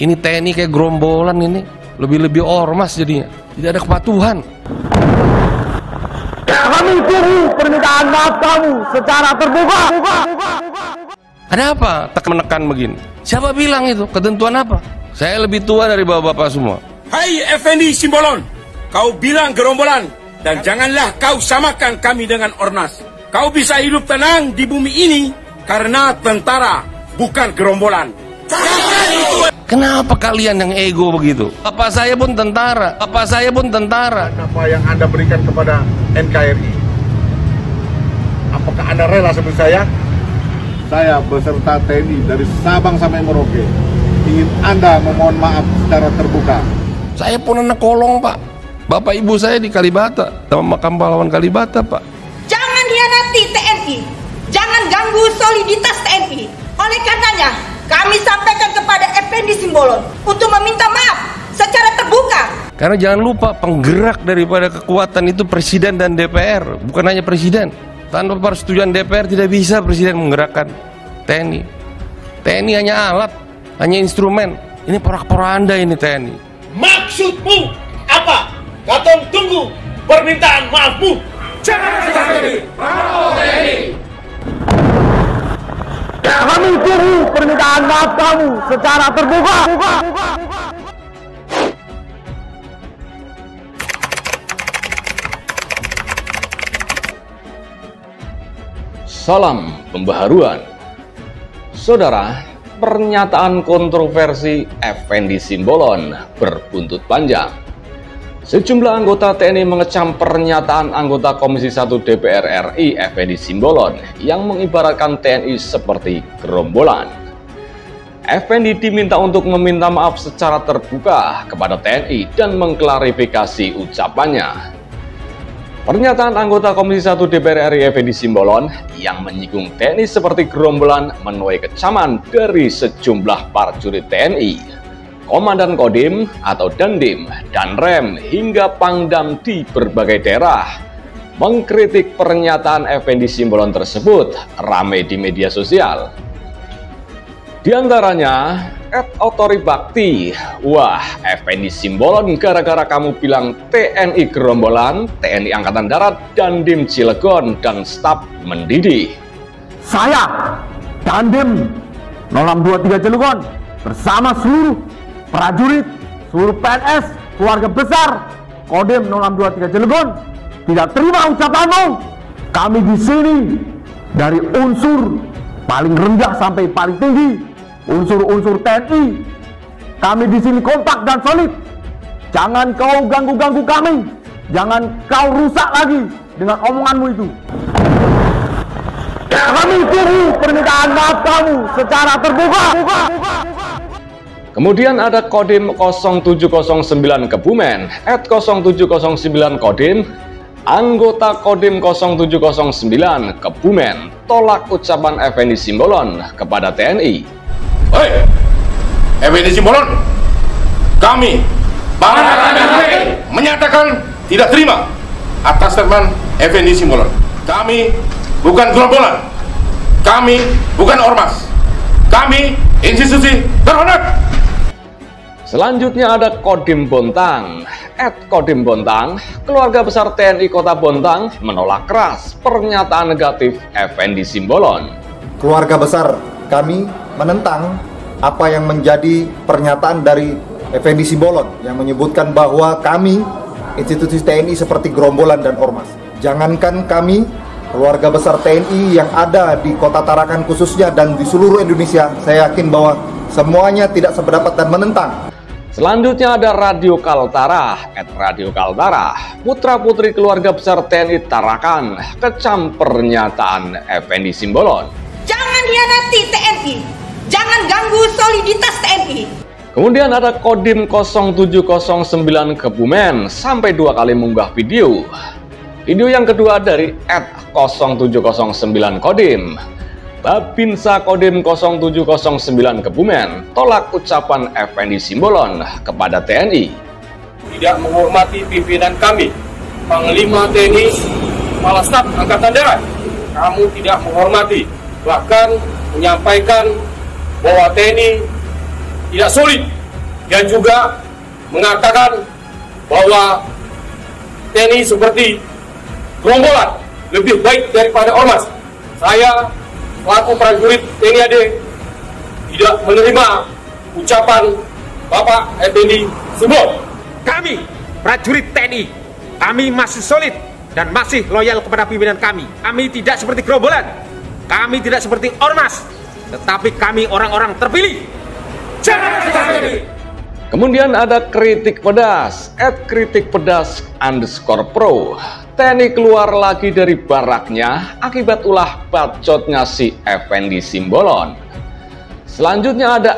Ini TNI kayak gerombolan ini, lebih-lebih ormas jadinya, tidak ada kepatuhan. Kami tunggu permintaan maaf kamu secara terbuka. Ada apa menekan begini? Siapa bilang itu? Ketentuan apa? Saya lebih tua dari bapak-bapak semua. Hai Effendi Simbolon, kau bilang gerombolan, dan janganlah kau samakan kami dengan ormas. Kau bisa hidup tenang di bumi ini karena tentara, bukan gerombolan. Kenapa kalian yang ego begitu? Bapak saya pun tentara, bapak saya pun tentara. Apa yang Anda berikan kepada NKRI? Apakah Anda rela seperti saya? Saya beserta TNI dari Sabang sampai Merauke ingin Anda memohon maaf secara terbuka. Saya pun anak kolong, Pak. Bapak ibu saya di Kalibata, sama makam pahlawan Kalibata, Pak. Jangan hianati TNI, jangan ganggu soliditas TNI. Oleh karenanya, kami sampaikan kepada Effendi Simbolon untuk meminta maaf secara terbuka. Karena jangan lupa, penggerak daripada kekuatan itu presiden dan DPR, bukan hanya presiden. Tanpa persetujuan DPR tidak bisa presiden menggerakkan TNI. TNI hanya alat, hanya instrumen. Ini porak-poranda ini TNI. Maksudmu apa? Katong tunggu permintaan maafmu. Jangan sekali, bravo TNI. Kami tunggu permintaan maaf kamu secara terbuka. Salam pembaharuan. Saudara, pernyataan kontroversi Effendi Simbolon berbuntut panjang. Sejumlah anggota TNI mengecam pernyataan anggota Komisi 1 DPR RI Effendi Simbolon yang mengibaratkan TNI seperti gerombolan. Effendi diminta untuk meminta maaf secara terbuka kepada TNI dan mengklarifikasi ucapannya. Pernyataan anggota Komisi 1 DPR RI Effendi Simbolon yang menyinggung TNI seperti gerombolan menuai kecaman dari sejumlah prajurit TNI, Komandan Kodim atau Dandim, Danrem hingga Pangdam di berbagai daerah. Mengkritik pernyataan Effendi Simbolon tersebut ramai di media sosial. Di antaranya @otoribakti, wah Effendi Simbolon gara-gara kamu bilang TNI gerombolan, TNI Angkatan Darat, Dandim Cilegon dan staf mendidih. Saya, Dandim 0623 Cilegon, bersama seluruh prajurit, seluruh PNS, keluarga besar Kodim 0623 Cilegon, tidak terima ucapanmu. Kami di sini dari unsur paling rendah sampai paling tinggi, unsur-unsur TNI. Kami di sini kompak dan solid. Jangan kau ganggu-ganggu kami. Jangan kau rusak lagi dengan omonganmu itu. Kami tunggu permintaan maaf kamu secara terbuka. Kemudian ada Kodim 0709 Kebumen, @0709 Kodim, anggota Kodim 0709 Kebumen tolak ucapan Effendi Simbolon kepada TNI. Hei, Effendi Simbolon, kami menyatakan tidak terima atas statement Effendi Simbolon. Kami bukan gerombolan, kami bukan ormas, kami institusi terhormat. Selanjutnya ada Kodim Bontang, @Kodim Bontang, keluarga besar TNI Kota Bontang menolak keras pernyataan negatif Effendi Simbolon. Keluarga besar kami menentang apa yang menjadi pernyataan dari Effendi Simbolon yang menyebutkan bahwa kami institusi TNI seperti gerombolan dan ormas. Jangankan kami, keluarga besar TNI yang ada di Kota Tarakan khususnya dan di seluruh Indonesia, saya yakin bahwa semuanya tidak sependapat dan menentang. Selanjutnya ada Radio Kaltara, @Radio Kaltara, putra-putri keluarga besar TNI Tarakan kecam pernyataan Effendi Simbolon. Jangan hianati TNI, jangan ganggu soliditas TNI. Kemudian ada Kodim 0709 Kebumen sampai 2 kali mengunggah video. Video yang kedua dari @0709 Kodim. Babinsa Kodim 0709 Kebumen tolak ucapan Effendi Simbolon kepada TNI. Tidak menghormati pimpinan kami, Panglima TNI, Kepala Staf Angkatan Darat. Kamu tidak menghormati, bahkan menyampaikan bahwa TNI tidak solid, yang juga mengatakan bahwa TNI seperti gerombolan lebih baik daripada ormas. Saya selaku prajurit TNI AD tidak menerima ucapan Bapak Effendi Simbolon. Kami prajurit TNI, kami masih solid dan masih loyal kepada pimpinan kami. Kami tidak seperti gerombolan, kami tidak seperti ormas, tetapi kami orang-orang terpilih. Jangan sampai. Kemudian ada kritik pedas, @kritikpedas_pro. TNI keluar lagi dari baraknya akibat ulah bacotnya si Effendi Simbolon. Selanjutnya ada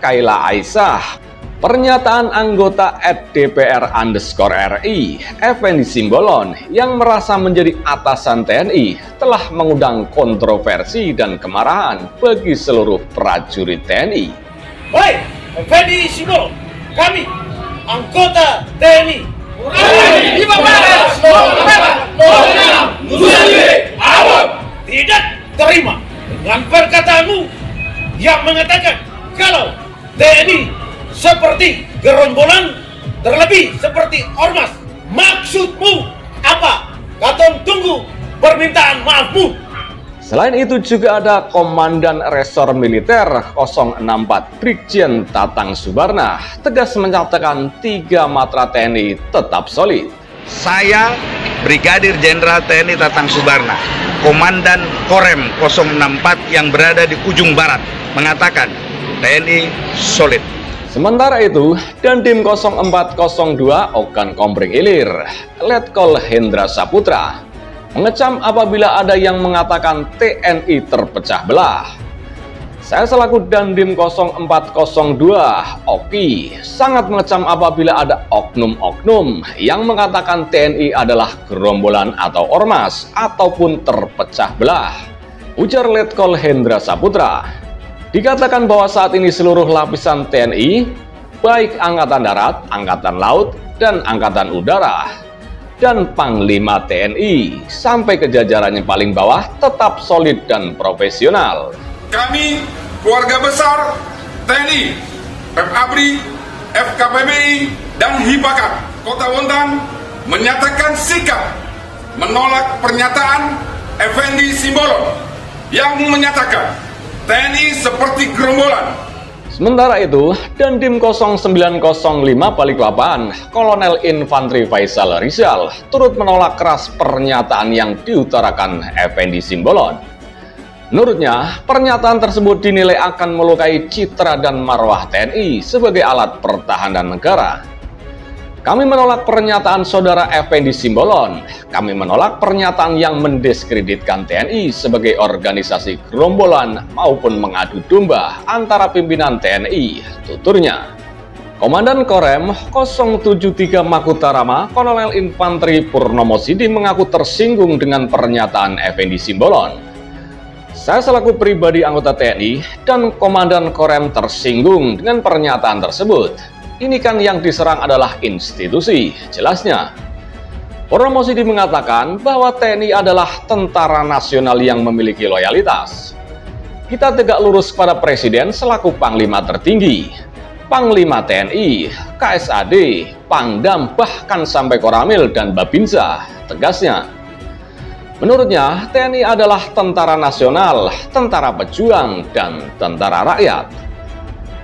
@Kaila Aisyah. Pernyataan anggota @DPR_RI Effendi Simbolon yang merasa menjadi atasan TNI telah mengundang kontroversi dan kemarahan bagi seluruh prajurit TNI. Baik, Effendi Simbolon, kami anggota TNI tidak terima dengan perkataanmu yang mengatakan kalau TNI seperti gerombolan, terlebih seperti ormas. Maksudmu apa? Katong tunggu permintaan maafmu. Selain itu juga ada Komandan Resor Militer 064 Brigjen Tatang Subarna tegas menyatakan 3 matra TNI tetap solid. Saya Brigadir Jenderal TNI Tatang Subarna, Komandan Korem 064 yang berada di ujung barat, mengatakan TNI solid. Sementara itu, Dandim 0402 Ogan Komering Ilir, Letkol Hendra Saputra, mengecam apabila ada yang mengatakan TNI terpecah belah. Saya selaku Dandim 0402 Oki sangat mengecam apabila ada oknum-oknum yang mengatakan TNI adalah gerombolan atau ormas ataupun terpecah belah, ujar Letkol Hendra Saputra. Dikatakan bahwa saat ini seluruh lapisan TNI, baik Angkatan Darat, Angkatan Laut, dan Angkatan Udara, dan Panglima TNI, sampai ke jajaran yang paling bawah tetap solid dan profesional. Kami, keluarga besar TNI, FABRI, FKPBI, dan Hipakat Kota Bontang menyatakan sikap menolak pernyataan Effendi Simbolon yang menyatakan TNI seperti gerombolan. Sementara itu, Dandim 0905 Balikpapan, Kolonel Infantri Faisal Rizal turut menolak keras pernyataan yang diutarakan Effendi Simbolon. Menurutnya, pernyataan tersebut dinilai akan melukai citra dan marwah TNI sebagai alat pertahanan negara. Kami menolak pernyataan saudara Effendi Simbolon. Kami menolak pernyataan yang mendiskreditkan TNI sebagai organisasi gerombolan maupun mengadu domba antara pimpinan TNI, tuturnya. Komandan Korem 073 Makutarama, Kolonel Infantri Purnomo Sidi mengaku tersinggung dengan pernyataan Effendi Simbolon. Saya selaku pribadi anggota TNI dan Komandan Korem tersinggung dengan pernyataan tersebut. Ini kan yang diserang adalah institusi, jelasnya. Purnomo Sidi mengatakan bahwa TNI adalah tentara nasional yang memiliki loyalitas. Kita tegak lurus kepada Presiden selaku Panglima tertinggi, Panglima TNI, KSAD, Pangdam, bahkan sampai Koramil dan Babinsa, tegasnya. Menurutnya, TNI adalah tentara nasional, tentara pejuang, dan tentara rakyat.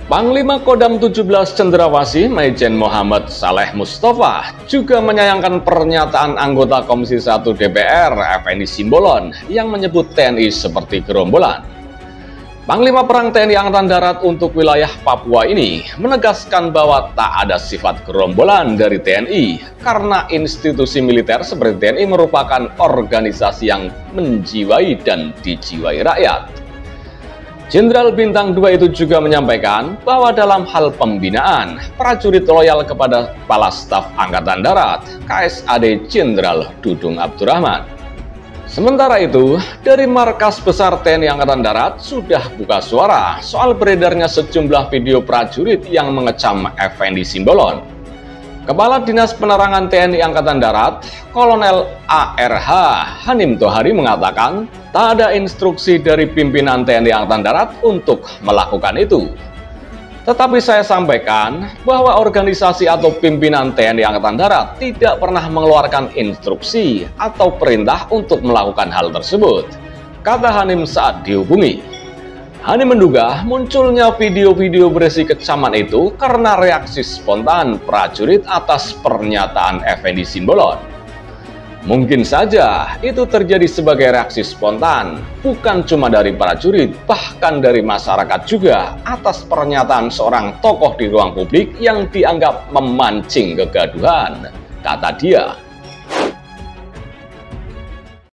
Panglima Kodam 17 Cendrawasih Majen Muhammad Saleh Mustafa juga menyayangkan pernyataan anggota Komisi 1 DPR Effendi Simbolon yang menyebut TNI seperti gerombolan. Panglima Perang TNI Angkatan Darat untuk wilayah Papua ini menegaskan bahwa tak ada sifat gerombolan dari TNI karena institusi militer seperti TNI merupakan organisasi yang menjiwai dan dijiwai rakyat. Jenderal Bintang 2 itu juga menyampaikan bahwa dalam hal pembinaan, prajurit loyal kepada Kepala Staf Angkatan Darat, KSAD Jenderal Dudung Abdurrahman. Sementara itu, dari Markas Besar TNI Angkatan Darat sudah buka suara soal beredarnya sejumlah video prajurit yang mengecam Effendi Simbolon. Kepala Dinas Penerangan TNI Angkatan Darat, Kolonel ARH Hanim Tohari mengatakan tak ada instruksi dari pimpinan TNI Angkatan Darat untuk melakukan itu. Tetapi saya sampaikan bahwa organisasi atau pimpinan TNI Angkatan Darat tidak pernah mengeluarkan instruksi atau perintah untuk melakukan hal tersebut, kata Hanim saat dihubungi. Hanim menduga munculnya video-video berisi kecaman itu karena reaksi spontan prajurit atas pernyataan Effendi Simbolon. Mungkin saja itu terjadi sebagai reaksi spontan, bukan cuma dari prajurit, bahkan dari masyarakat juga atas pernyataan seorang tokoh di ruang publik yang dianggap memancing kegaduhan, kata dia.